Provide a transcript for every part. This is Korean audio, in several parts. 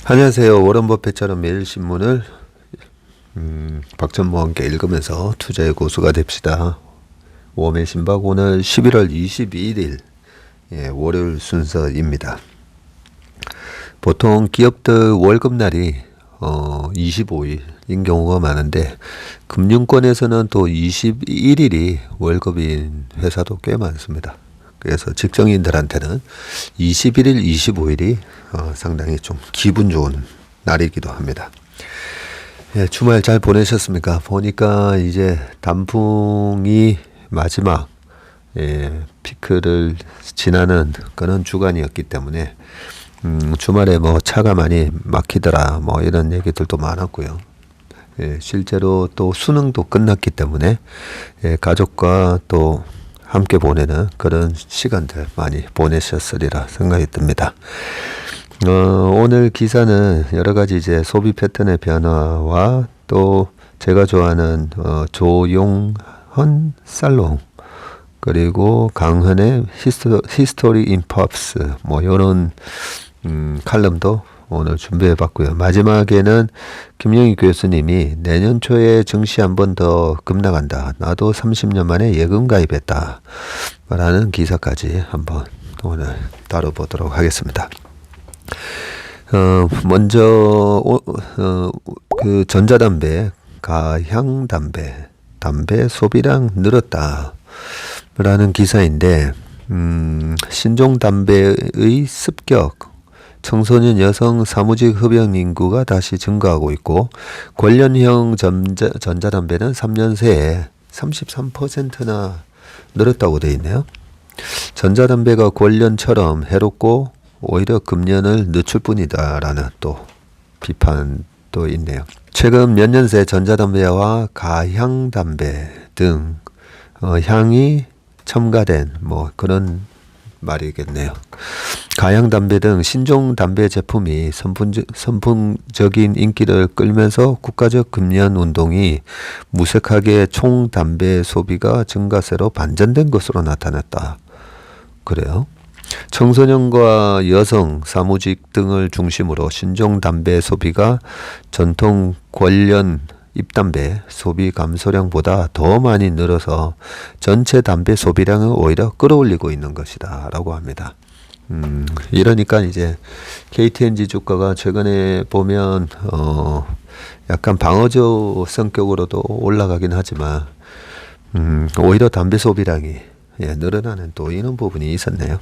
안녕하세요. 워런 버핏처럼 매일 신문을 박전무와 함께 읽으면서 투자의 고수가 됩시다. 웜의 신박 오늘 11월 22일 월요일 순서입니다. 보통 기업들 월급날이 25일인 경우가 많은데 금융권에서는 또 21일이 월급인 회사도 꽤 많습니다. 그래서 직장인들한테는 21일, 25일이 상당히 좀 기분 좋은 날이기도 합니다. 주말 잘 보내셨습니까? 보니까 이제 단풍이 마지막 피크를 지나는 그런 주간이었기 때문에 주말에 뭐 차가 많이 막히더라 뭐 이런 얘기들도 많았고요. 실제로 또 수능도 끝났기 때문에 가족과 또 함께 보내는 그런 시간들 많이 보내셨으리라 생각이 듭니다. 오늘 기사는 여러 가지 이제 소비 패턴의 변화와 또 제가 좋아하는 조용헌 살롱 그리고 강헌의 히스토리 인 팝스 뭐 이런 칼럼도 오늘 준비해 봤고요. 마지막에는 김영희 교수님이 내년 초에 증시 한 번 더 급락한다. 나도 30년 만에 예금 가입했다. 라는 기사까지 한번 오늘 다뤄보도록 하겠습니다. 먼저 그 전자담배, 가향담배, 담배 소비량 늘었다. 라는 기사인데 신종담배의 습격 청소년 여성 사무직 흡연 인구가 다시 증가하고 있고 관련형 전자담배는 3년 새에 33%나 늘었다고 되어 있네요. 전자담배가 관련처럼 해롭고 오히려 금연을 늦출 뿐이다 라는 또 비판도 있네요. 최근 몇 년 새 전자담배와 가향담배 등 향이 첨가된 뭐 그런 말이겠네요. 가향담배 등 신종 담배 제품이 선풍적인 인기를 끌면서 국가적 금연 운동이 무색하게 총 담배 소비가 증가세로 반전된 것으로 나타났다. 그래요? 청소년과 여성, 사무직 등을 중심으로 신종 담배 소비가 전통 관련 입담배 소비 감소량보다 더 많이 늘어서 전체 담배 소비량을 오히려 끌어올리고 있는 것이다 라고 합니다. 이러니까 이제 KTNG 주가가 최근에 보면 약간 방어적 성격으로도 올라가긴 하지만 오히려 담배 소비량이 늘어나는 또 이런 부분이 있었네요.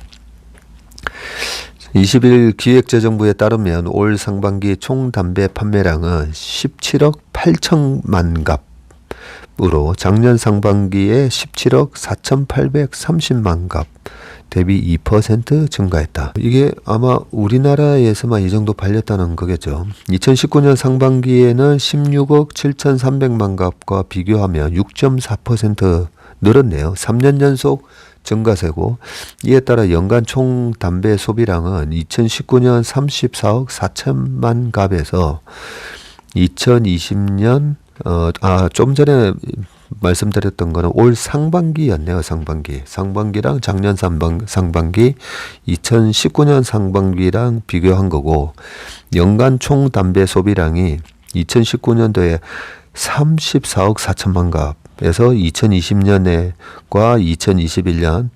20일 기획재정부에 따르면 올 상반기 총 담배 판매량은 17억 8천만 갑으로 작년 상반기에 17억 4,830만 갑 대비 2% 증가했다. 이게 아마 우리나라에서만 이 정도 팔렸다는 거겠죠. 2019년 상반기에는 16억 7,300만 갑과 비교하면 6.4% 늘었네요. 3년 연속 증가세고 이에 따라 연간 총 담배 소비량은 2019년 34억 4천만 갑에서 2020년 좀 전에 말씀드렸던 거는 올 상반기였네요. 상반기랑 작년 상반기 2019년 상반기랑 비교한 거고 연간 총 담배 소비량이 2019년도에 34억 4천만 갑에서 2020년과 2021년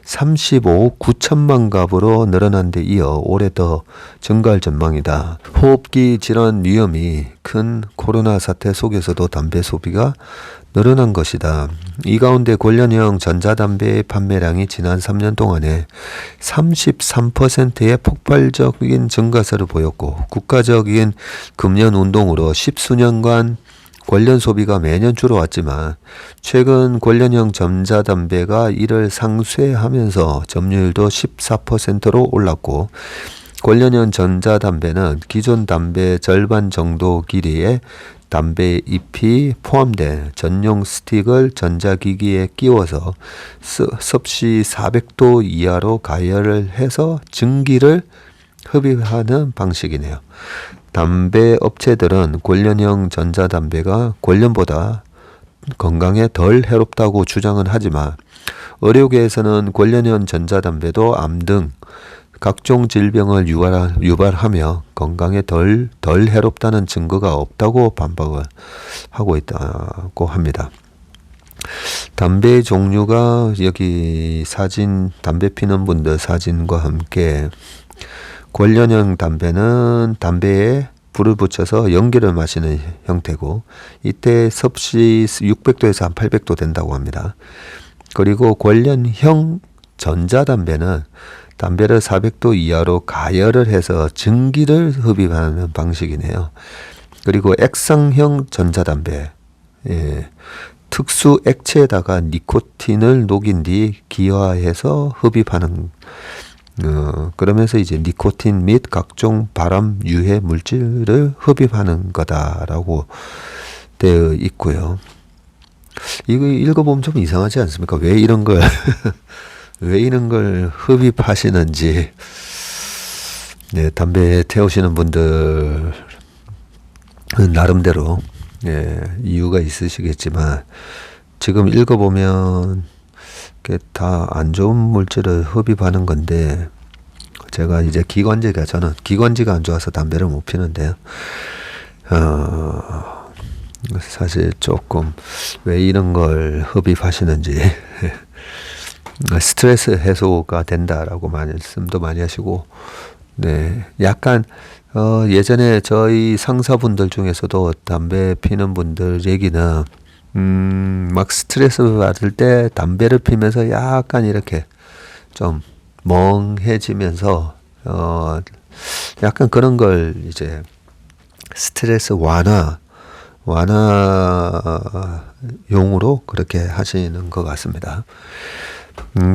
35억 9천만 갑으로 늘어난 데 이어 올해 더 증가할 전망이다. 호흡기 질환 위험이 큰 코로나 사태 속에서도 담배 소비가 늘어난 것이다. 이 가운데 관련형 전자담배의 판매량이 지난 3년 동안에 33%의 폭발적인 증가세를 보였고 국가적인 금연 운동으로 10수년간 관련 소비가 매년 줄어왔지만 최근 관련형 전자담배가 이를 상쇄하면서 점유율도 14%로 올랐고 관련형 전자담배는 기존 담배 절반 정도 길이의 담배 잎이 포함된 전용 스틱을 전자기기에 끼워서 섭씨 400도 이하로 가열을 해서 증기를 흡입하는 방식이네요. 담배 업체들은 관련형 전자담배가 관련보다 건강에 덜 해롭다고 주장은 하지만 의료계에서는 관련형 전자담배도 암 등 각종 질병을 유발하며 건강에 덜 해롭다는 증거가 없다고 반박을 하고 있다고 합니다. 담배 종류가 여기 사진, 담배 피는 분들 사진과 함께 권련형 담배는 담배에 불을 붙여서 연기를 마시는 형태고, 이때 섭씨 600도에서 한 800도 된다고 합니다. 그리고 권련형 전자담배는 담배를 400도 이하로 가열을 해서 증기를 흡입하는 방식이네요. 그리고 액상형 전자담배, 특수 액체에다가 니코틴을 녹인 뒤 기화해서 흡입하는, 그러면서 이제 니코틴 및 각종 발암 유해 물질을 흡입하는 거다라고 되어 있고요. 이거 읽어보면 좀 이상하지 않습니까? 왜 이런 걸 왜 이런 걸 흡입하시는지. 네, 담배 태우시는 분들 나름대로 이유가 있으시겠지만, 지금 읽어보면 다 안 좋은 물질을 흡입하는 건데, 제가 이제 저는 기관지가 안 좋아서 담배를 못 피는데요. 사실 조금 왜 이런 걸 흡입하시는지. 스트레스 해소가 된다라고 말씀도 많이 하시고, 네, 약간 예전에 저희 상사분들 중에서도 담배 피는 분들 얘기는 막 스트레스 받을 때 담배를 피면서 약간 이렇게 좀 멍해지면서 약간 그런 걸 이제 스트레스 완화용으로 그렇게 하시는 것 같습니다.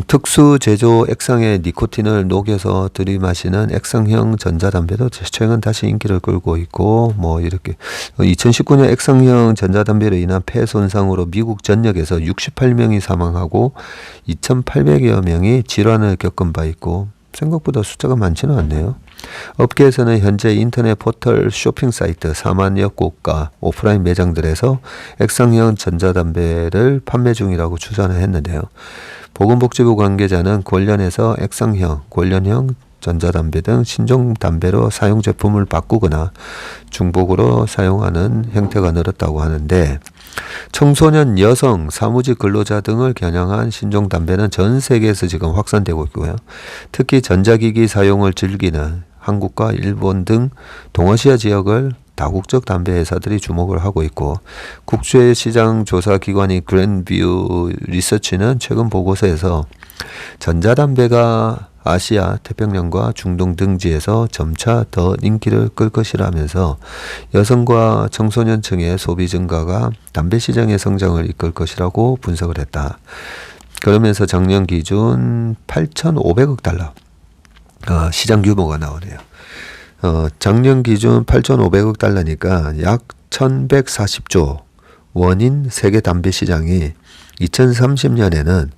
특수 제조 액상의 니코틴을 녹여서 들이마시는 액상형 전자담배도 최근 다시 인기를 끌고 있고, 뭐 이렇게 2019년 액상형 전자담배로 인한 폐 손상으로 미국 전역에서 68명이 사망하고 2,800여 명이 질환을 겪은 바 있고, 생각보다 숫자가 많지는 않네요. 업계에서는 현재 인터넷 포털 쇼핑 사이트 4만여 곳과 오프라인 매장들에서 액상형 전자담배를 판매 중이라고 추산을 했는데요. 보건복지부 관계자는 관련해서 액상형, 권련형 전자담배 등 신종 담배로 사용 제품을 바꾸거나 중복으로 사용하는 형태가 늘었다고 하는데, 청소년, 여성, 사무직 근로자 등을 겨냥한 신종 담배는 전 세계에서 지금 확산되고 있고요. 특히 전자기기 사용을 즐기는 한국과 일본 등 동아시아 지역을 다국적 담배 회사들이 주목을 하고 있고, 국제 시장 조사 기관인 그랜뷰 리서치는 최근 보고서에서 전자담배가 아시아, 태평양과 중동 등지에서 점차 더 인기를 끌 것이라면서 여성과 청소년층의 소비 증가가 담배 시장의 성장을 이끌 것이라고 분석을 했다. 그러면서 작년 기준 8,500억 달러 시장 규모가 나오네요. 작년 기준 8,500억 달러니까 약 1,140조 원인 세계 담배 시장이 2030년에는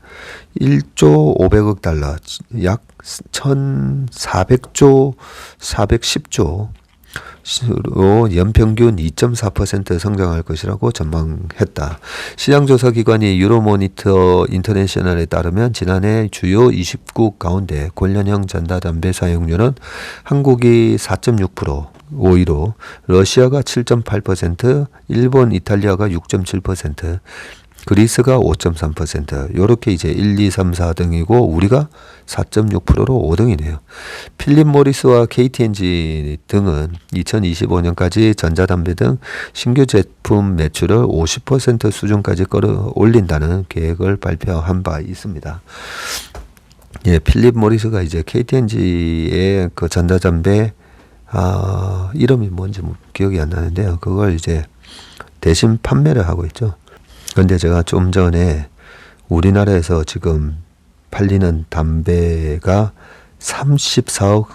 1조 500억 달러, 약 1,400조, 410조로 연평균 2.4% 성장할 것이라고 전망했다. 시장조사기관이 유로모니터 인터내셔널에 따르면 지난해 주요 20국 가운데 권련형 전자담배 사용률은 한국이 4.6%, 5위로 러시아가 7.8%, 일본, 이탈리아가 6.7%, 그리스가 5.3%, 요렇게 이제 1, 2, 3, 4등이고 우리가 4.6%로 5등이네요. 필립 모리스와 KT&G 등은 2025년까지 전자담배 등 신규 제품 매출을 50% 수준까지 끌어올린다는 계획을 발표한 바 있습니다. 예, 필립 모리스가 이제 KT&G의 그 전자담배 이름이 뭔지 기억이 안 나는데요. 그걸 이제 대신 판매를 하고 있죠. 근데 제가 좀 전에 우리나라에서 지금 팔리는 담배가 34억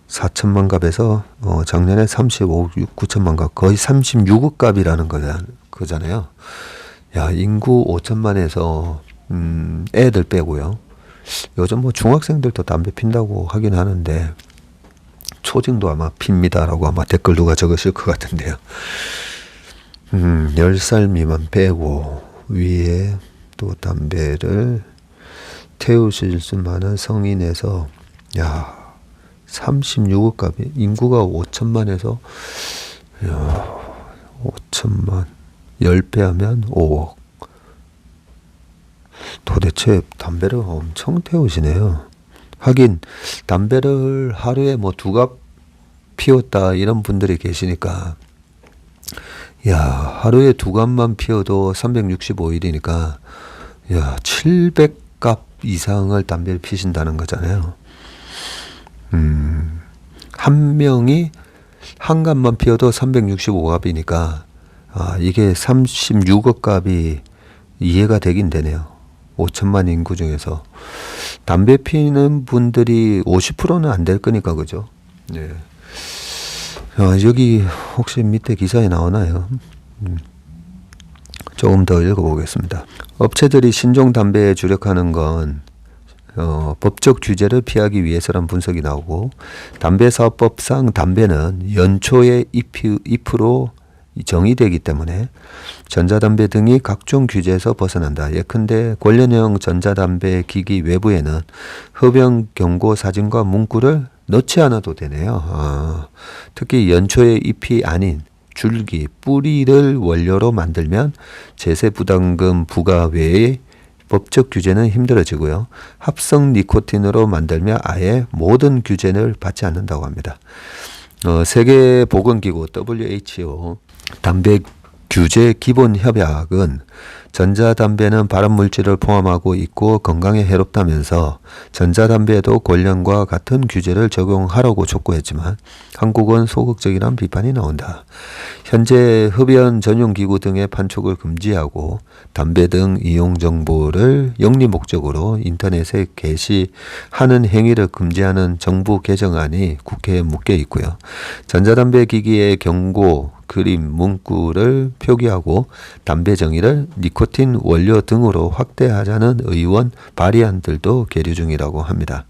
4천만 갑에서 작년에 35억 9천만 갑, 거의 36억 갑이라는 거잖아요. 야, 인구 5천만에서 애들 빼고요. 요즘 뭐 중학생들도 담배 핀다고 하긴 하는데 초딩도 아마 핍니다라고 아마 댓글 누가 적으실 것 같은데요. 10살 미만 빼고 위에 또 담배를 태우실 수만한 성인에서 야, 36억 값이 인구가 5천만에서 야, 5천만 10배 하면 5억. 도대체 담배를 엄청 태우시네요. 하긴 담배를 하루에 뭐 2갑 피웠다 이런 분들이 계시니까 야, 하루에 2갑만 피워도 365일이니까 야, 700갑 이상을 담배를 피신다는 거잖아요. 한 명이 한 갑만 피워도 365갑이니까 이게 36억 갑이 이해가 되긴 되네요. 5천만 인구 중에서 담배 피는 분들이 50%는 안 될 거니까 그죠? 네. 여기 혹시 밑에 기사에 나오나요? 조금 더 읽어보겠습니다. 업체들이 신종 담배에 주력하는 건 법적 규제를 피하기 위해서란 분석이 나오고 담배사업법상 담배는 연초에 잎으로 정의되기 때문에 전자담배 등이 각종 규제에서 벗어난다. 예컨대 관련형 전자담배 기기 외부에는 흡연 경고 사진과 문구를 넣지 않아도 되네요. 특히 연초의 잎이 아닌 줄기, 뿌리를 원료로 만들면 제세 부담금 부과 외에 법적 규제는 힘들어지고요. 합성 니코틴으로 만들면 아예 모든 규제를 받지 않는다고 합니다. 세계보건기구 WHO 담배 규제 기본 협약은 전자담배는 발암물질을 포함하고 있고 건강에 해롭다면서 전자담배에도 관련과 같은 규제를 적용하라고 촉구했지만 한국은 소극적이란 비판이 나온다. 현재 흡연 전용기구 등의 판촉을 금지하고 담배 등 이용 정보를 영리 목적으로 인터넷에 게시하는 행위를 금지하는 정부 개정안이 국회에 묶여 있고요. 전자담배 기기의 경고, 그림, 문구를 표기하고 담배 정의를 니코틴 원료 등으로 확대하자는 의원 발의안들도 계류 중이라고 합니다.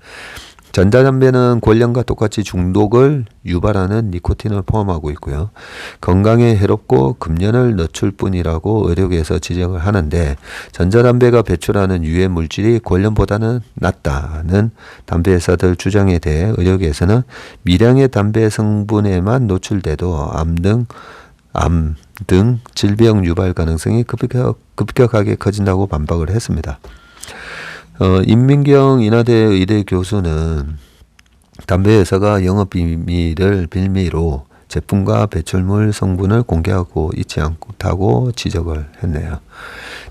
전자담배는 관련과 똑같이 중독을 유발하는 니코틴을 포함하고 있고요. 건강에 해롭고 금연을 늦출 뿐이라고 의료계에서 지적을 하는데 전자담배가 배출하는 유해 물질이 관련보다는 낫다는 담배 회사들 주장에 대해 의료계에서는 미량의 담배 성분에만 노출돼도 암 등 질병 유발 가능성이 급격하게 커진다고 반박을 했습니다. 임민경 인하대 의대 교수는 담배 회사가 영업 비밀을 빌미로 제품과 배출물 성분을 공개하고 있지 않다고 지적을 했네요.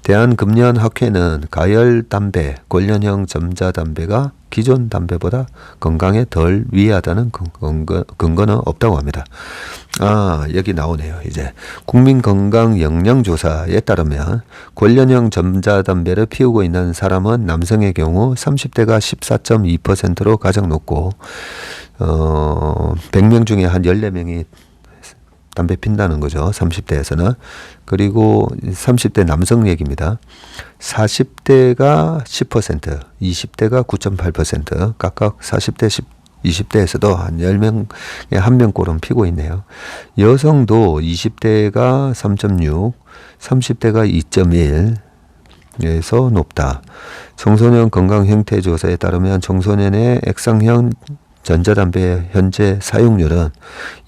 대한금연학회는 가열 담배, 관련형 전자담배가 기존 담배보다 건강에 덜 위하다는 근거는 없다고 합니다. 여기 나오네요. 이제 국민건강영양조사에 따르면 관련형 전자담배를 피우고 있는 사람은 남성의 경우 30대가 14.2%로 가장 높고 100명 중에 한 14명이 담배 핀다는 거죠. 30대에서는. 그리고 30대 남성 얘기입니다. 40대가 10%, 20대가 9.8%, 각각 40대, 20대에서도 한 10명에 1명꼴은 피고 있네요. 여성도 20대가 3.6, 30대가 2.1에서 높다. 청소년 건강형태조사에 따르면 청소년의 액상형 전자담배 현재 사용률은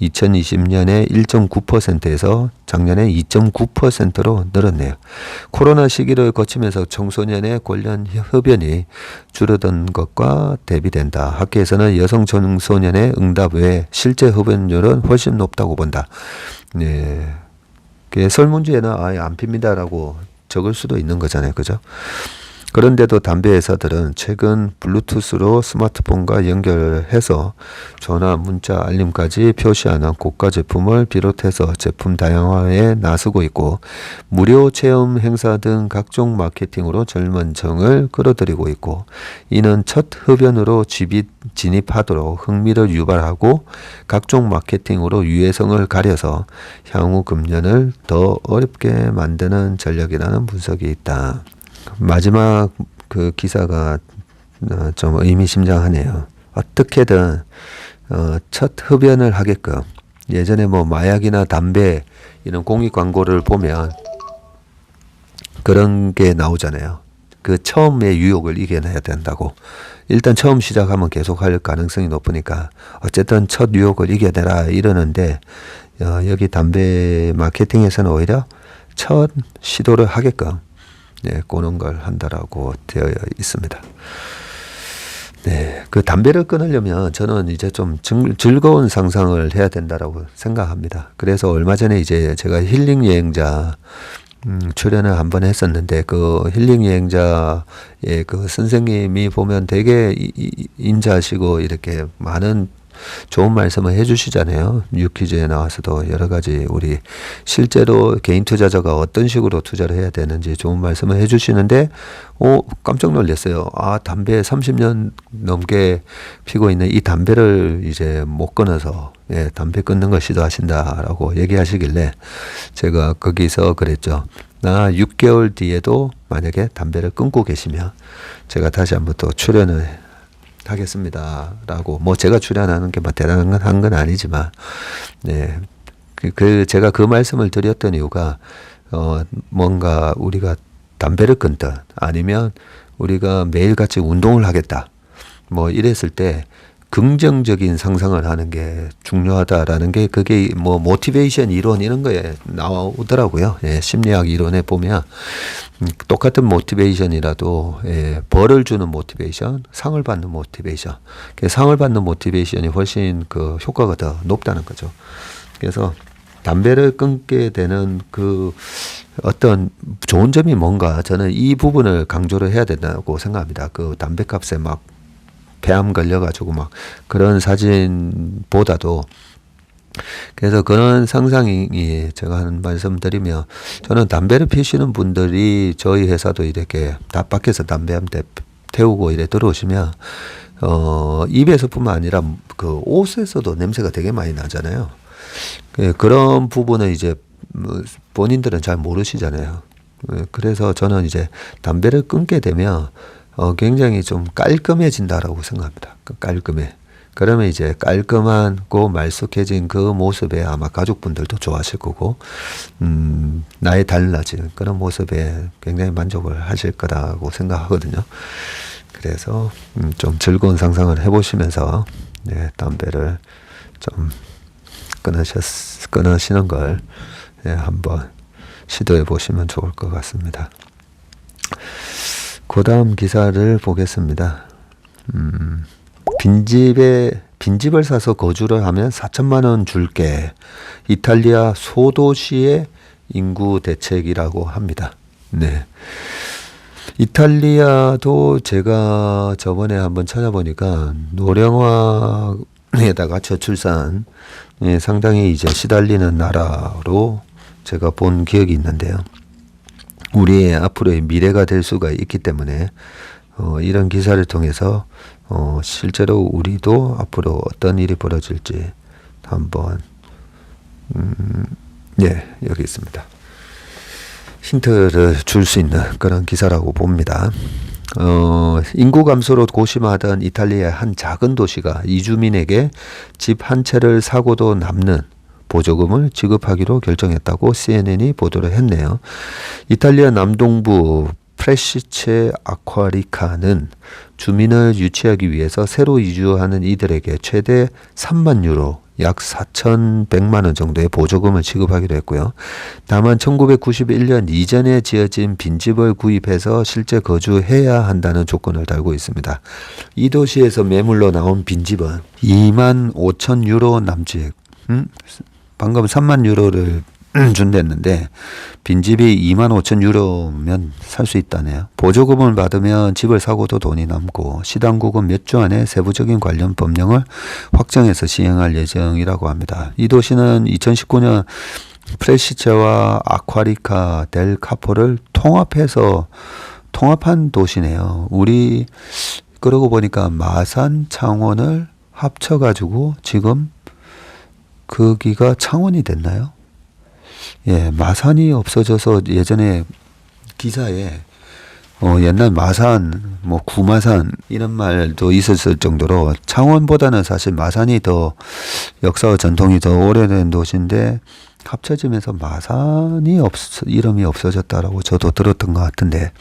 2020년에 1.9%에서 작년에 2.9%로 늘었네요. 코로나 시기를 거치면서 청소년의 관련 흡연이 줄어든 것과 대비된다. 학계에서는 여성 청소년의 응답 외에 실제 흡연율은 훨씬 높다고 본다. 네. 설문지에는 아예 안 핍니다라고 적을 수도 있는 거잖아요. 그죠? 그런데도 담배 회사들은 최근 블루투스로 스마트폰과 연결해서 전화, 문자, 알림까지 표시하는 고가 제품을 비롯해서 제품 다양화에 나서고 있고 무료 체험 행사 등 각종 마케팅으로 젊은 층을 끌어들이고 있고 이는 첫 흡연으로 진입하도록 흥미를 유발하고 각종 마케팅으로 유해성을 가려서 향후 금연을 더 어렵게 만드는 전략이라는 분석이 있다. 마지막 그 기사가 좀 의미심장하네요. 어떻게든 첫 흡연을 하게끔 예전에 뭐 마약이나 담배 이런 공익 광고를 보면 그런 게 나오잖아요. 그 처음에 유혹을 이겨내야 된다고. 일단 처음 시작하면 계속 할 가능성이 높으니까 어쨌든 첫 유혹을 이겨내라 이러는데 여기 담배 마케팅에서는 오히려 첫 시도를 하게끔 그런 걸 한다라고 되어 있습니다. 네, 그 담배를 끊으려면 저는 이제 좀 즐거운 상상을 해야 된다라고 생각합니다. 그래서 얼마 전에 이제 제가 힐링 여행자 출연을 한번 했었는데 그 힐링 여행자의 그 선생님이 보면 되게 인자하시고 이렇게 많은 좋은 말씀을 해주시잖아요. 뉴퀴즈에 나와서도 여러 가지 우리 실제로 개인 투자자가 어떤 식으로 투자를 해야 되는지 좋은 말씀을 해주시는데 깜짝 놀랐어요. 담배 30년 넘게 피고 있는 이 담배를 이제 못 끊어서 담배 끊는 걸 시도하신다라고 얘기하시길래 제가 거기서 그랬죠. 나 6개월 뒤에도 만약에 담배를 끊고 계시면 제가 다시 한번 또 출연을 하겠습니다. 라고, 제가 출연하는 게 대단한 건 아니지만, 제가 그 말씀을 드렸던 이유가, 뭔가 우리가 담배를 끊든 아니면 우리가 매일같이 운동을 하겠다. 이랬을 때, 긍정적인 상상을 하는 게 중요하다라는 게 그게 모티베이션 이론 이런 거에 나오더라고요. 심리학 이론에 보면 똑같은 모티베이션이라도 벌을 주는 모티베이션, 상을 받는 모티베이션, 상을 받는 모티베이션이 훨씬 그 효과가 더 높다는 거죠. 그래서 담배를 끊게 되는 그 어떤 좋은 점이 뭔가 저는 이 부분을 강조를 해야 된다고 생각합니다. 그 담배값에 폐암 걸려가지고 그런 사진보다도 그래서 그런 상상이 제가 하는 말씀 드리면 저는 담배를 피우시는 분들이 저희 회사도 이렇게 다 밖에서 담배 한 대 태우고 이래 들어오시면 입에서뿐만 아니라 그 옷에서도 냄새가 되게 많이 나잖아요. 그런 부분은 이제 본인들은 잘 모르시잖아요. 그래서 저는 이제 담배를 끊게 되면 굉장히 좀 깔끔해진다라고 생각합니다. 깔끔해. 그러면 이제 깔끔하고 말쑥해진 그 모습에 아마 가족분들도 좋아하실 거고, 나의 달라진 그런 모습에 굉장히 만족을 하실 거라고 생각하거든요. 그래서 좀 즐거운 상상을 해보시면서 담배를 좀 끊으시는 걸 한번 시도해 보시면 좋을 것 같습니다. 그 다음 기사를 보겠습니다. 빈집을 사서 거주를 하면 4천만 원 줄게. 이탈리아 소도시의 인구 대책이라고 합니다. 네. 이탈리아도 제가 저번에 한번 찾아보니까 노령화에다가 저출산 상당히 이제 시달리는 나라로 제가 본 기억이 있는데요. 우리의 앞으로의 미래가 될 수가 있기 때문에 이런 기사를 통해서 실제로 우리도 앞으로 어떤 일이 벌어질지 한번 여기 있습니다. 힌트를 줄 수 있는 그런 기사라고 봅니다. 인구 감소로 고심하던 이탈리아의 한 작은 도시가 이주민에게 집 한 채를 사고도 남는 보조금을 지급하기로 결정했다고 CNN이 보도를 했네요. 이탈리아 남동부 프레시체 아쿠아리카는 주민을 유치하기 위해서 새로 이주하는 이들에게 최대 3만 유로, 약 4,100만 원 정도의 보조금을 지급하기로 했고요. 다만 1991년 이전에 지어진 빈집을 구입해서 실제 거주해야 한다는 조건을 달고 있습니다. 이 도시에서 매물로 나온 빈집은 2만 5천 유로 남짓, 방금 3만 유로를 준댔는데 빈집이 2만 5천 유로면 살 수 있다네요. 보조금을 받으면 집을 사고도 돈이 남고 시당국은 몇 주 안에 세부적인 관련 법령을 확정해서 시행할 예정이라고 합니다. 이 도시는 2019년 프레시체와 아쿠아리카 델 카포를 통합한 도시네요. 우리 그러고 보니까 마산, 창원을 합쳐가지고 지금 거기가 창원이 됐나요? 마산이 없어져서 예전에 기사에 옛날 마산, 구마산 이런 말도 있었을 정도로 창원보다는 사실 마산이 더 역사와 전통이 더 오래된 도시인데 합쳐지면서 마산이 이름이 없어졌다라고 저도 들었던 것 같은데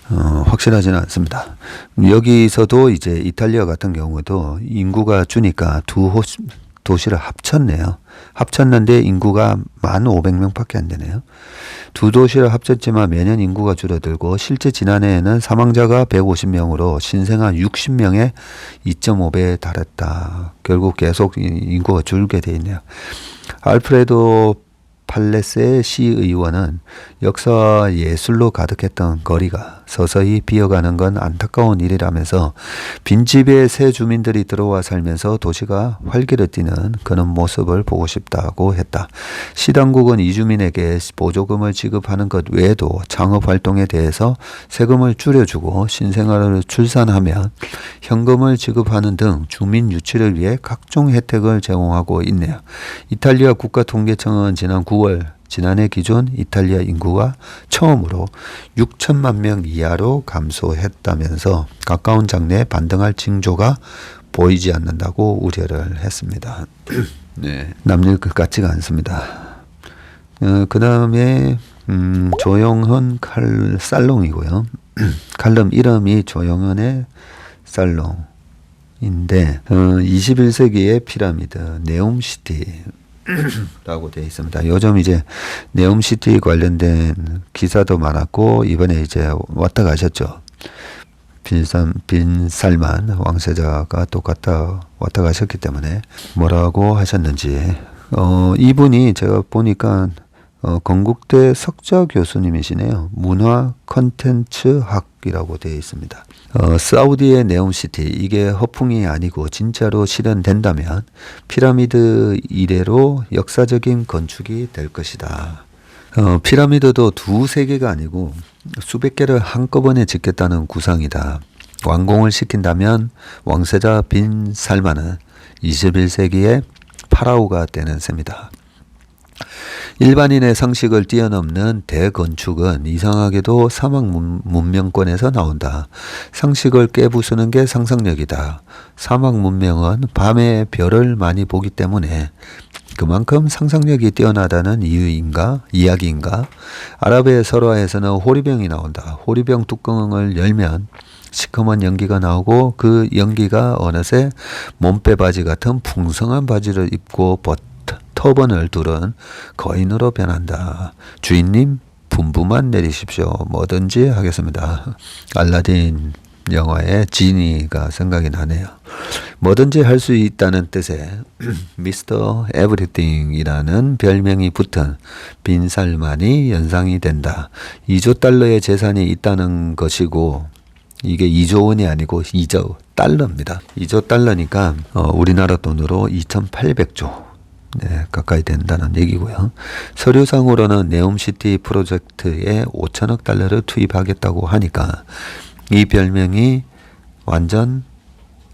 확실하지는 않습니다. 여기서도 이제 이탈리아 같은 경우도 인구가 주니까 두 도시를 합쳤네요. 합쳤는데 인구가 1,500명밖에 안 되네요. 두 도시를 합쳤지만 매년 인구가 줄어들고 실제 지난해에는 사망자가 150명으로 신생아 60명에 2.5배에 달했다. 결국 계속 인구가 줄게 돼 있네요. 알프레도 팔레세 시의원은 역사와 예술로 가득했던 거리가 서서히 비어가는 건 안타까운 일이라면서 빈집에 새 주민들이 들어와 살면서 도시가 활기를 띠는 그런 모습을 보고 싶다고 했다. 시당국은 이주민에게 보조금을 지급하는 것 외에도 창업활동에 대해서 세금을 줄여주고 신생아를 출산하면 현금을 지급하는 등 주민 유치를 위해 각종 혜택을 제공하고 있네요. 이탈리아 국가통계청은 지난해 기준 이탈리아 인구가 처음으로 6천만 명 이하로 감소했다면서 가까운 장래에 반등할 징조가 보이지 않는다고 우려를 했습니다. 네, 남일 것 같지가 않습니다. 그 다음에 조영헌 살롱이고요. 칼럼 이름이 조영헌의 살롱인데 21세기의 피라미드 네옴시티 라고 되어 있습니다. 요즘 이제 네옴시티 관련된 기사도 많았고 이번에 이제 왔다 가셨죠. 빈 살만 왕세자가 또 왔다 가셨기 때문에 뭐라고 하셨는지 이분이 제가 보니까 건국대 석좌 교수님이시네요. 문화 컨텐츠 학이라고 되어 있습니다. 사우디의 네옴시티 이게 허풍이 아니고 진짜로 실현된다면 피라미드 이래로 역사적인 건축이 될 것이다. 피라미드도 두세 개가 아니고 수백 개를 한꺼번에 짓겠다는 구상이다. 완공을 시킨다면 왕세자 빈 살만은 21세기의 파라오가 되는 셈이다. 일반인의 상식을 뛰어넘는 대건축은 이상하게도 사막 문명권에서 나온다. 상식을 깨부수는 게 상상력이다. 사막 문명은 밤에 별을 많이 보기 때문에 그만큼 상상력이 뛰어나다는 이야기인가? 아랍의 설화에서는 호리병이 나온다. 호리병 뚜껑을 열면 시커먼 연기가 나오고 그 연기가 어느새 몸빼바지 같은 풍성한 바지를 입고 터번을 두른 거인으로 변한다. 주인님 분부만 내리십시오. 뭐든지 하겠습니다. 알라딘 영화의 지니가 생각이 나네요. 뭐든지 할 수 있다는 뜻의 미스터 에브리띵이라는 별명이 붙은 빈살만이 연상이 된다. 2조 달러의 재산이 있다는 것이고 이게 2조 원이 아니고 2조 달러입니다. 2조 달러니까 우리나라 돈으로 2,800조 네, 가까이 된다는 얘기고요. 서류상으로는 네옴시티 프로젝트에 5천억 달러를 투입하겠다고 하니까 이 별명이 완전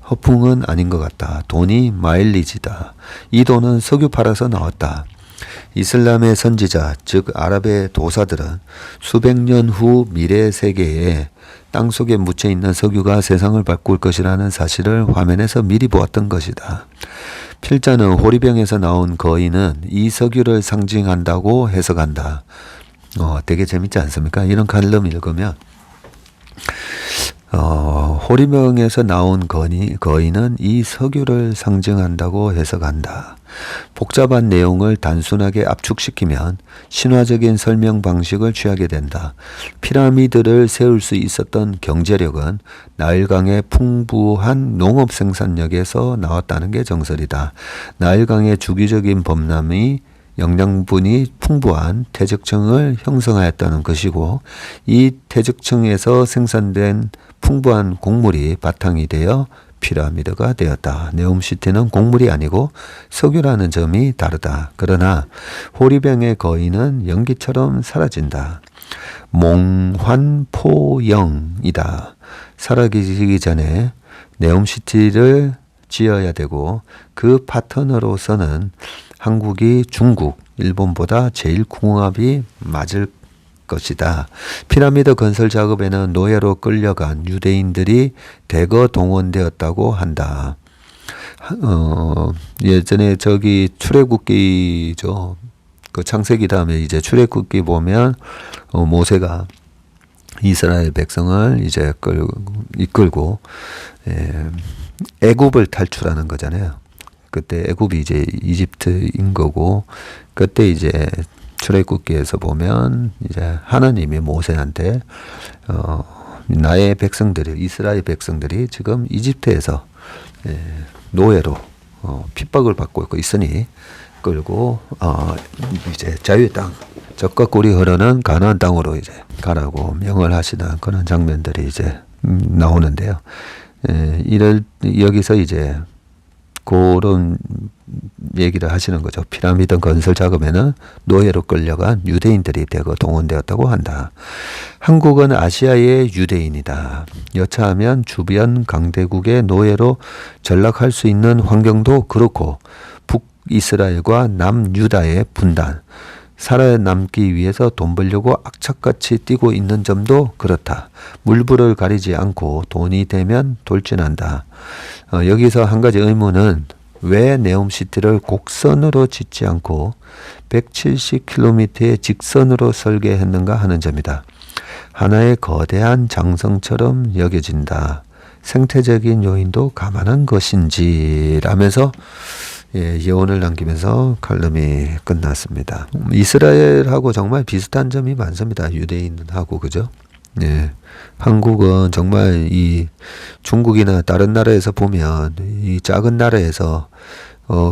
허풍은 아닌 것 같다. 돈이 마일리지다. 이 돈은 석유 팔아서 나왔다. 이슬람의 선지자, 즉 아랍의 도사들은 수백 년 후 미래 세계에 땅속에 묻혀있는 석유가 세상을 바꿀 것이라는 사실을 화면에서 미리 보았던 것이다. 필자는 호리병에서 나온 거인은 이 석유를 상징한다고 해석한다. 되게 재밌지 않습니까? 이런 칼럼 읽으면 호리병에서 나온 거인은 이 석유를 상징한다고 해석한다. 복잡한 내용을 단순하게 압축시키면 신화적인 설명 방식을 취하게 된다. 피라미드를 세울 수 있었던 경제력은 나일강의 풍부한 농업 생산력에서 나왔다는 게 정설이다. 나일강의 주기적인 범람이 영양분이 풍부한 퇴적층을 형성하였다는 것이고 이 퇴적층에서 생산된 풍부한 곡물이 바탕이 되어 피라미드가 되었다. 네옴시티는 곡물이 아니고 석유라는 점이 다르다. 그러나 호리병의 거인은 연기처럼 사라진다. 몽환포영이다. 사라지기 전에 네옴시티를 지어야 되고 그 파트너로서는 한국이 중국, 일본보다 제일 궁합이 맞을 것이다. 피라미드 건설 작업에는 노예로 끌려간 유대인들이 대거 동원되었다고 한다. 예전에 저기 출애굽기죠. 그 창세기 다음에 이제 출애굽기 보면 모세가 이스라엘 백성을 이제 이끌고 애굽을 탈출하는 거잖아요. 그때 애굽이 이제 이집트인 거고, 그때 이제 출애굽기에서 보면 이제 하나님이 모세한테 나의 백성들이, 이스라엘 백성들이 지금 이집트에서 노예로 핍박을 받고 있으니 끌고 이제 자유의 땅, 젖과 꿀이 흐르는 가나안 땅으로 이제 가라고 명을 하시는 그런 장면들이 이제 나오는데요. 여기서 이제 그런 얘기를 하시는 거죠. 피라미드 건설 작업에는 노예로 끌려간 유대인들이 대거 동원되었다고 한다. 한국은 아시아의 유대인이다. 여차하면 주변 강대국의 노예로 전락할 수 있는 환경도 그렇고, 북이스라엘과 남유다의 분단, 살아남기 위해서 돈 벌려고 악착같이 뛰고 있는 점도 그렇다. 물불을 가리지 않고 돈이 되면 돌진한다. 여기서 한 가지 의문은 왜 네옴시티를 곡선으로 짓지 않고 170km의 직선으로 설계했는가 하는 점이다. 하나의 거대한 장성처럼 여겨진다. 생태적인 요인도 감안한 것인지 라면서 예언을 남기면서 칼럼이 끝났습니다. 이스라엘하고 정말 비슷한 점이 많습니다. 유대인하고, 그죠? 한국은 정말 이 중국이나 다른 나라에서 보면 이 작은 나라에서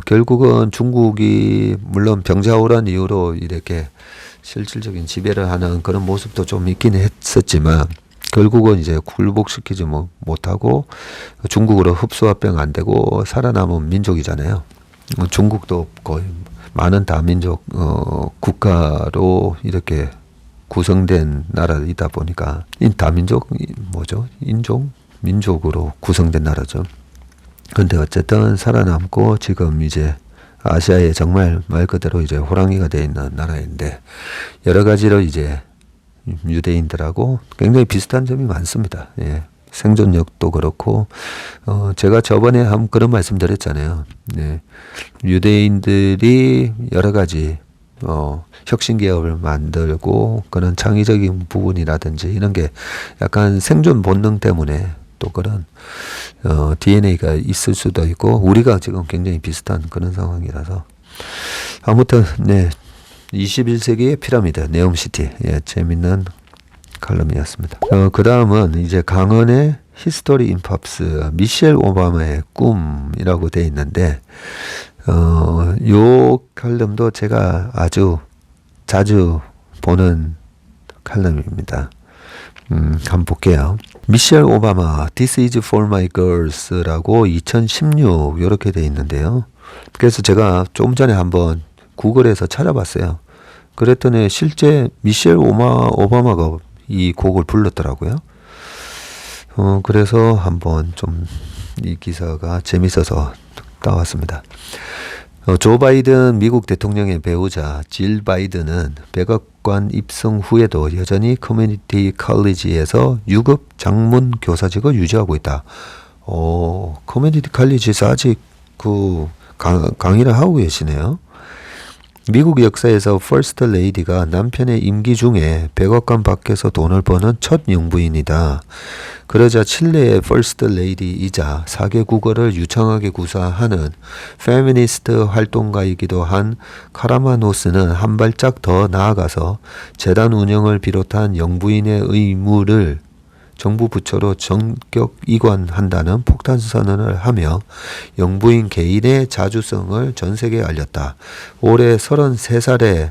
결국은 중국이 물론 병자호란 이후로 이렇게 실질적인 지배를 하는 그런 모습도 좀 있긴 했었지만, 결국은 이제 굴복시키지 못하고 중국으로 흡수합병 안 되고 살아남은 민족이잖아요. 중국도 거의 많은 다민족 국가로 이렇게 구성된 나라이다 보니까 다민족 민족으로 구성된 나라죠. 근데 어쨌든 살아남고 지금 이제 아시아에 정말 말 그대로 이제 호랑이가 되어 있는 나라인데, 여러 가지로 이제 유대인들하고 굉장히 비슷한 점이 많습니다. 생존력도 그렇고, 제가 저번에 그런 말씀 드렸잖아요. 유대인들이 여러 가지 혁신 기업을 만들고 그런 창의적인 부분이라든지 이런 게 약간 생존 본능 때문에 또 그런 DNA가 있을 수도 있고, 우리가 지금 굉장히 비슷한 그런 상황이라서 아무튼 21세기의 피라미드 네옴시티, 재밌는 칼럼이었습니다. 그 다음은 이제 강헌의 히스토리 인 팝스, 미셸 오바마의 꿈이라고 되어 있는데, 요 칼럼도 제가 아주 자주 보는 칼럼입니다. 한번 볼게요. 미셸 오바마, This is for my girls라고 2016 이렇게 되어 있는데요. 그래서 제가 좀 전에 한번 구글에서 찾아봤어요. 그랬더니 실제 미셸 오바마가 이 곡을 불렀더라고요. 그래서 한번 좀 이 기사가 재밌어서 따왔습니다. 조 바이든 미국 대통령의 배우자 질 바이든은 백악관 입성 후에도 여전히 커뮤니티 칼리지에서 유급 장문 교사직을 유지하고 있다. 커뮤니티 칼리지에서 아직 강의를 하고 계시네요. 미국 역사에서 퍼스트 레이디가 남편의 임기 중에 백악관 밖에서 돈을 버는 첫 영부인이다. 그러자 칠레의 퍼스트 레이디이자 사개 국어를 유창하게 구사하는 페미니스트 활동가이기도 한 카라마노스는 한 발짝 더 나아가서 재단 운영을 비롯한 영부인의 의무를 정부 부처로 전격 이관한다는 폭탄 선언을 하며 영부인 개인의 자주성을 전 세계에 알렸다. 올해 33살의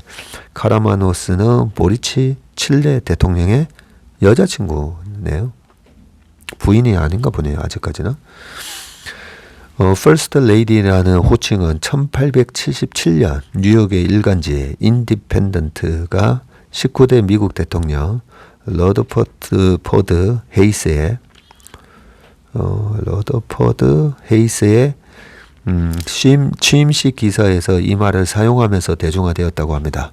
카라마노스는 보리치 칠레 대통령의 여자친구네요. 부인이 아닌가 보네요. 아직까지는. 퍼스트 레이디라는 호칭은 1877년 뉴욕의 일간지 인디펜던트가 19대 미국 대통령 러더퍼드 헤이스의 취임식 기사에서 이 말을 사용하면서 대중화되었다고 합니다.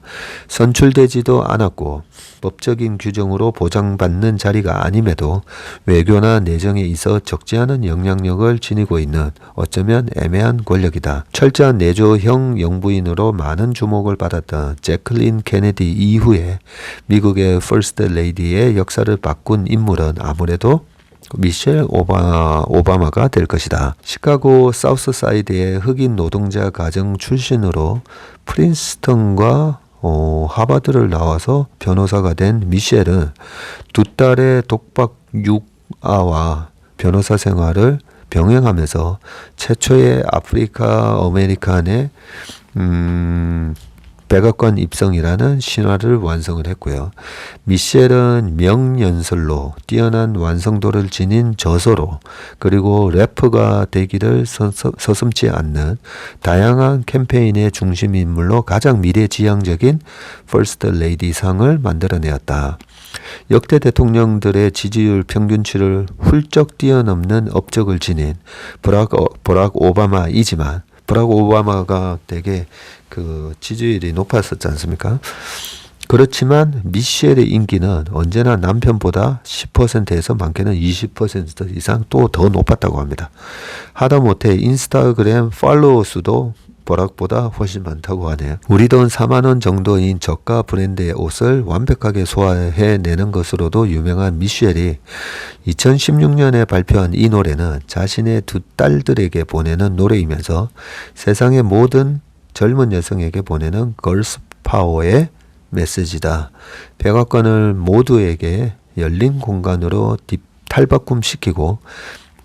선출되지도 않았고 법적인 규정으로 보장받는 자리가 아님에도 외교나 내정에 있어 적지 않은 영향력을 지니고 있는 어쩌면 애매한 권력이다. 철저한 내조형 영부인으로 많은 주목을 받았던 제클린 케네디 이후에 미국의 퍼스트 레이디의 역사를 바꾼 인물은 아무래도 미셸 오바마가 될 것이다. 시카고 사우스사이드의 흑인 노동자 가정 출신으로 프린스턴과 하버드를 나와서 변호사가 된 미셸은 두 딸의 독박 육아와 변호사 생활을 병행하면서 최초의 아프리카 아메리칸의 백악관 입성이라는 신화를 완성을 했고요. 미셸은 명연설로 뛰어난 완성도를 지닌 저서로 그리고 래퍼가 되기를 서슴지 않는 다양한 캠페인의 중심 인물로 가장 미래지향적인 퍼스트 레이디 상을 만들어내었다. 역대 대통령들의 지지율 평균치를 훌쩍 뛰어넘는 업적을 지닌 버락 오바마이지만 버락 오바마가 되게 그 지지율이 높았었지 않습니까? 그렇지만 미셸의 인기는 언제나 남편보다 10%에서 많게는 20% 이상 또 더 높았다고 합니다. 하다못해 인스타그램 팔로워 수도 버락보다 훨씬 많다고 하네요. 우리 돈 4만 원 정도인 저가 브랜드의 옷을 완벽하게 소화해내는 것으로도 유명한 미셸이 2016년에 발표한 이 노래는 자신의 두 딸들에게 보내는 노래이면서 세상의 모든 젊은 여성에게 보내는 걸스 파워의 메시지다. 백악관을 모두에게 열린 공간으로 탈바꿈시키고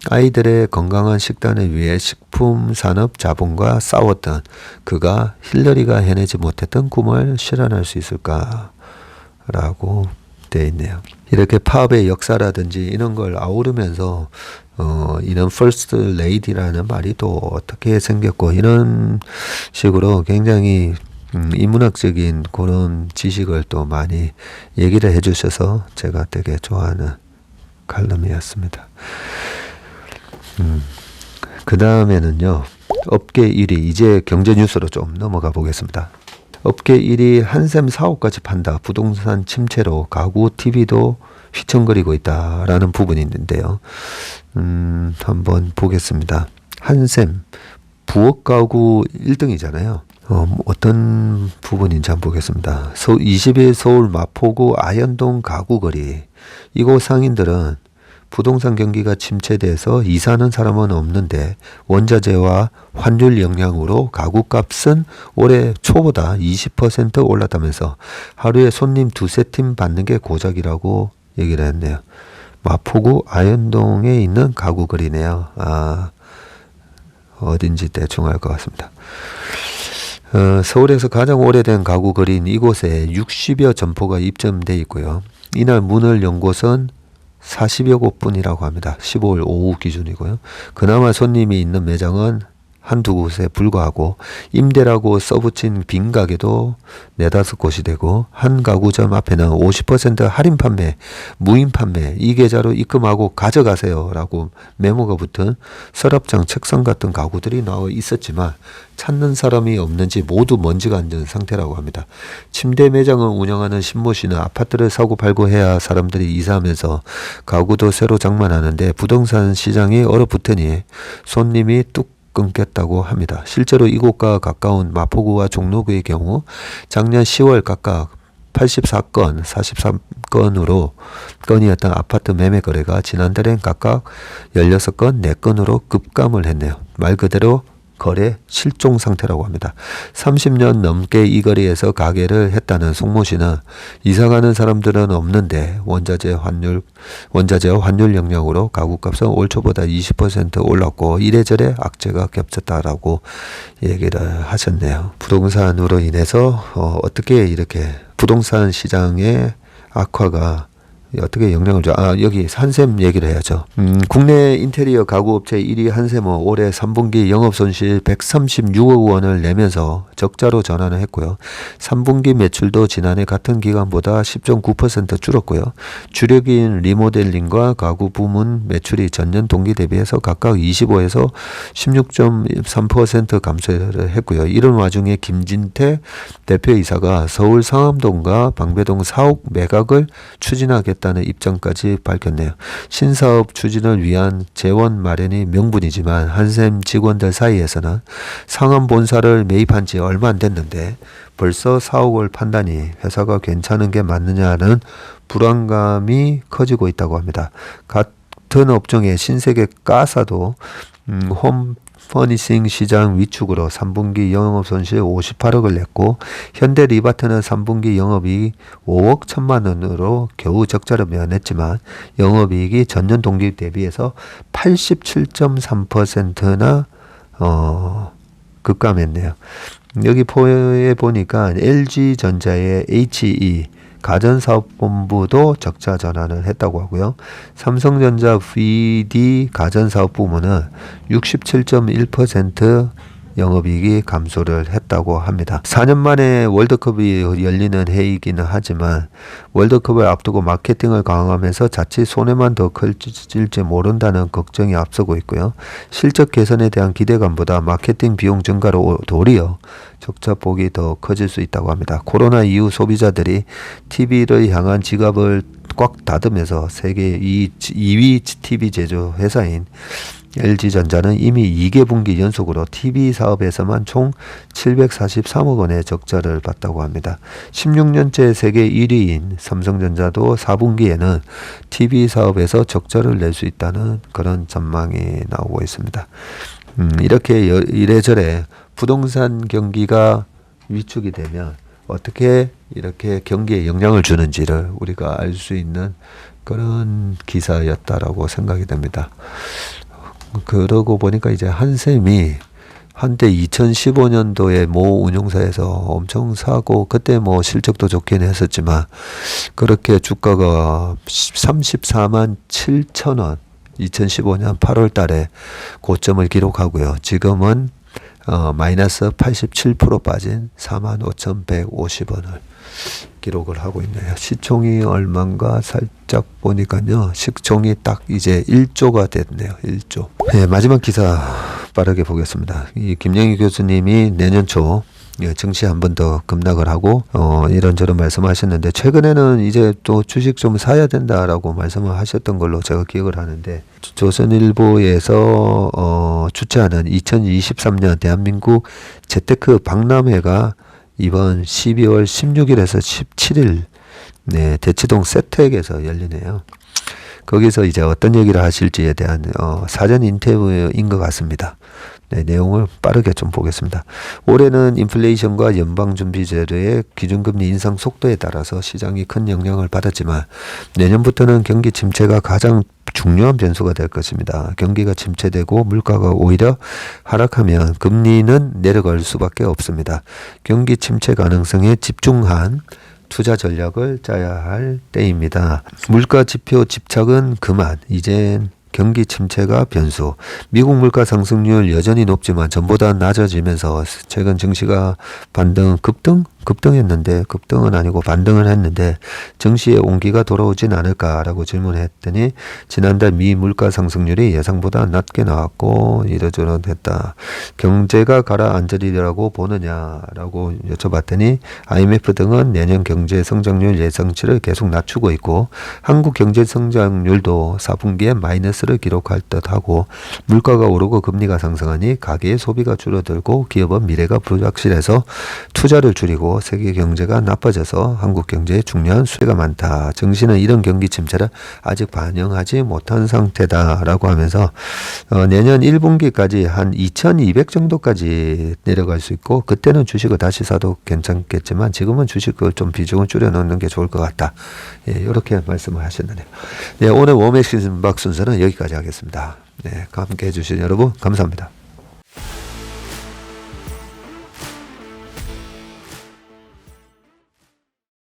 아이들의 건강한 식단을 위해 식품 산업 자본과 싸웠던 그가 힐러리가 해내지 못했던 꿈을 실현할 수 있을까? 라고 되어 있네요. 이렇게 팝의 역사라든지 이런 걸 아우르면서 이런 퍼스트 레이디라는 말이 또 어떻게 생겼고 이런 식으로 굉장히 인문학적인 그런 지식을 또 많이 얘기를 해주셔서 제가 되게 좋아하는 칼럼이었습니다. 그 다음에는요, 업계 1위, 이제 경제 뉴스로 좀 넘어가 보겠습니다. 업계 1위 한샘 사옥까지 판다. 부동산 침체로 가구 TV도 휘청거리고 있다라는 부분이 있는데요. 한번 보겠습니다. 한샘 부엌 가구 1등이잖아요. 어떤 부분인지 한번 보겠습니다. 20일 서울 마포구 아현동 가구거리. 이곳 상인들은 부동산 경기가 침체돼서 이사하는 사람은 없는데 원자재와 환율 영향으로 가구값은 올해 초보다 20% 올랐다면서 하루에 손님 두세 팀 받는 게 고작이라고 얘기를 했네요. 마포구 아현동에 있는 가구거리네요. 어딘지 대충 알 것 같습니다. 서울에서 가장 오래된 가구거리인 이곳에 60여 점포가 입점돼 있고요. 이날 문을 연 곳은 40여 곳뿐이라고 합니다. 15일 오후 기준이고요. 그나마 손님이 있는 매장은 한두 곳에 불과하고 임대라고 써붙인 빈 가게도 4-5곳이 되고 한 가구점 앞에는 50% 할인 판매, 무인 판매, 이 계좌로 입금하고 가져가세요 라고 메모가 붙은 서랍장, 책상 같은 가구들이 나와 있었지만 찾는 사람이 없는지 모두 먼지가 앉은 상태라고 합니다. 침대 매장을 운영하는 신모 씨는 아파트를 사고 팔고 해야 사람들이 이사하면서 가구도 새로 장만하는데 부동산 시장이 얼어붙으니 손님이 뚝 끊겼다고 합니다. 실제로 이곳과 가까운 마포구와 종로구의 경우 작년 10월 각각 84건, 43건으로 건이었던 아파트 매매 거래가 지난달엔 각각 16건, 4건으로 급감을 했네요. 말 그대로 거래 실종 상태라고 합니다. 30년 넘게 이 거리에서 가게를 했다는 송모 씨는 이사가는 사람들은 없는데 원자재와 환율 영향으로 가구값은 올 초보다 20% 올랐고 이래저래 악재가 겹쳤다라고 얘기를 하셨네요. 부동산으로 인해서 어떻게 이렇게 부동산 시장의 악화가 어떻게 영향을 줘? 여기 한샘 얘기를 해야죠. 국내 인테리어 가구업체 1위 한샘은 올해 3분기 영업손실 136억 원을 내면서 적자로 전환을 했고요. 3분기 매출도 지난해 같은 기간보다 10.9% 줄었고요. 주력인 리모델링과 가구 부문 매출이 전년 동기 대비해서 각각 25에서 16.3% 감소를 했고요. 이런 와중에 김진태 대표이사가 서울 상암동과 방배동 4억 매각을 추진하겠다는 입장까지 밝혔네요. 신사업 추진을 위한 재원 마련이 명분이지만 한샘 직원들 사이에서는 상암 본사를 매입한 지 얼마 안 됐는데 벌써 4억을 판다니 회사가 괜찮은 게 맞느냐는 불안감이 커지고 있다고 합니다. 같은 업종의 신세계 가사도 홈 퍼니싱 시장 위축으로 3분기 영업손실 58억을 냈고 현대 리바트는 3분기 영업이익 5억 1천만 원으로 겨우 적자를 면했지만 영업이익이 전년 동기 대비해서 87.3%나 급감했네요. 여기 포에 보니까 LG전자의 HE 가전사업본부도 적자 전환을 했다고 하고요. 삼성전자 VD 가전사업 부문은 67.1% 영업이익이 감소를 했다고 합니다. 4년 만에 월드컵이 열리는 해이기는 하지만 월드컵을 앞두고 마케팅을 강화하면서 자칫 손해만 더 커질지 모른다는 걱정이 앞서고 있고요. 실적 개선에 대한 기대감보다 마케팅 비용 증가로 도리어 적자폭이 더 커질 수 있다고 합니다. 코로나 이후 소비자들이 TV를 향한 지갑을 꽉 닫으면서 세계 2위 TV 제조 회사인 LG전자는 이미 2개 분기 연속으로 TV 사업에서만 총 743억 원의 적자를 봤다고 합니다. 16년째 세계 1위인 삼성전자도 4분기에는 TV 사업에서 적자를 낼 수 있다는 그런 전망이 나오고 있습니다. 이렇게 이래저래 부동산 경기가 위축이 되면 어떻게 이렇게 경기에 영향을 주는지를 우리가 알 수 있는 그런 기사였다라고 생각이 됩니다. 그러고 보니까 이제 한샘이 한때 2015년도에 모 운용사에서 엄청 사고 그때 뭐 실적도 좋긴 했었지만 그렇게 주가가 34만 7천 원 2015년 8월 달에 고점을 기록하고요. 지금은 마이너스 87% 빠진 45,150원을 기록을 하고 있네요. 시총이 얼마인가 살짝 보니까요. 시총이 딱 이제 1조가 됐네요. 1조. 네, 마지막 기사 빠르게 보겠습니다. 이 김영희 교수님이 내년 초 증시 한 번 더 급락을 하고 이런저런 말씀하셨는데 최근에는 이제 또 주식 좀 사야 된다라고 말씀을 하셨던 걸로 제가 기억을 하는데 조선일보에서 주최하는 2023년 대한민국 재테크 박람회가 이번 12월 16일에서 17일 네, 대치동 세택에서 열리네요. 거기서 이제 어떤 얘기를 하실지에 대한 사전 인터뷰인 것 같습니다. 네, 내용을 빠르게 좀 보겠습니다. 올해는 인플레이션과 연방준비제도의 기준금리 인상 속도에 따라서 시장이 큰 영향을 받았지만 내년부터는 경기 침체가 가장 중요한 변수가 될 것입니다. 경기가 침체되고 물가가 오히려 하락하면 금리는 내려갈 수밖에 없습니다. 경기 침체 가능성에 집중한 투자 전략을 짜야 할 때입니다. 물가 지표 집착은 그만. 이젠 경기 침체가 변수. 미국 물가 상승률 여전히 높지만 전보다 낮아지면서 최근 증시가 급등했는데 급등은 아니고 반등을 했는데 증시의 온기가 돌아오진 않을까라고 질문했더니 지난달 미 물가 상승률이 예상보다 낮게 나왔고 이러저러했다. 경제가 가라앉으리라고 보느냐라고 여쭤봤더니 IMF 등은 내년 경제 성장률 예상치를 계속 낮추고 있고 한국 경제 성장률도 4분기에 마이너스를 기록할 듯하고 물가가 오르고 금리가 상승하니 가계의 소비가 줄어들고 기업은 미래가 불확실해서 투자를 줄이고 세계 경제가 나빠져서 한국 경제에 중요한 수혜가 많다. 증시는 이런 경기 침체를 아직 반영하지 못한 상태다라고 하면서 내년 1분기까지 한 2,200 정도까지 내려갈 수 있고 그때는 주식을 다시 사도 괜찮겠지만 지금은 주식을 좀 비중을 줄여놓는 게 좋을 것 같다. 예, 이렇게 말씀을 하셨는데요. 네, 오늘 워메시 신박 순서는 여기까지 하겠습니다. 네, 함께 해주신 여러분 감사합니다.